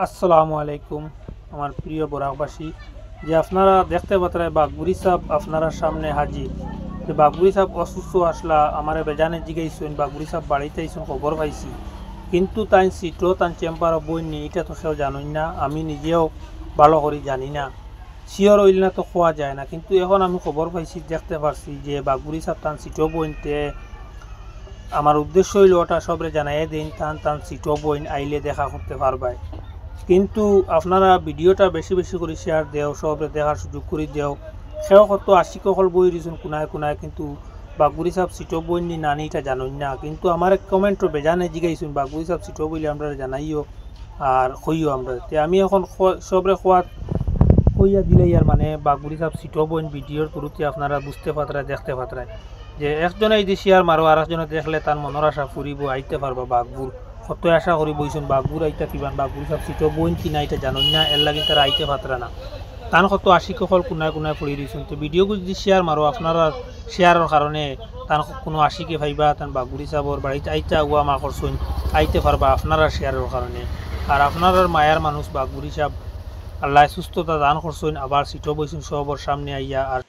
আসসালামু আলাইকুম আমার প্রিয় বরাকবাসী, যে আপনারা দেখতে পাত্রেন বাঘবুড়ি সাহেব আপনারা সামনে হাজির। যে বাঘবুড়ি সাহেব অসুস্থ আসলা আমার বেজানে জিগাইছেন, বাঘবুড়ি সাহেব বাড়িতে আইসুন খবর পাইছি, কিন্তু তাই সিটও তান চেম্বারও বই নি, এটা তো সেও জানুন না, আমি নিজেও ভালো করে জানি না, শিওর হইল না তো খোয়া যায় না। কিন্তু এখন আমি খবর পাইছি, দেখতে পারছি যে বাঘবুড়ি সাহেব তান সিটও বইনতে আমার উদ্দেশ্য হইল ওটা সবরে জানাই দিন, তান তান সিটও বইন আইলে দেখা করতে পারবাই। কিন্তু আপনারা ভিডিওটা বেশি বেশি করে শেয়ার দেও, সবরে দেখার সুযোগ করে দেও। সেও কত আশিক হল বই দিয়েছেন কোনায় কোনায়, কিন্তু বাঘবুড়ি সাহেব সিটো বই নি নানি এটা জানুন না। কিন্তু আমার কমেন্টও বেজানে জিগাইছেন বাঘবুড়ি সাহেব সিটো বইলে আমরা জানাইও আর কইও আমরা, তে আমি এখন সবরে খোয়া কইয়া দিলেই আর মানে বাঘবুড়ি সাহেব সিটো বইন ভিডিওর শুরুতে আপনারা বুঝতে পাত্রায় দেখতে পাত্রায় যে একজনে যদি শেয়ার মারো আর একজনে দেখলে তার মনের আশা ফুরিব, আইতে পারবা বাঘবুর। কত আশা করি বইছেন বাঘবুর আইতা কিবান, বাঘবুর সব সিটো বইন কিনা এটা জানুন না, এর লাগি তারা আইতে পাত্রা না। তান কত আশিক সকল কোনায় কোনায় পড়ে দিয়েছেন। তো ভিডিওগুলো যদি শেয়ার মারো আপনারা শেয়ারের কারণে তান কোনো আশিকে ভাইবা তান বাঘবুড়ি সাহেবর বাড়িতে আইতে আগুয়া মা করছেন, আইতে পারবা আপনারা শেয়ারের কারণে। আর আপনার মায়ার মানুষ বাঘবুড়ি সাহেব আল্লাহ সুস্থতা দান করছেন, আবার সিটো বইছেন সবর সামনে আইয়া। আর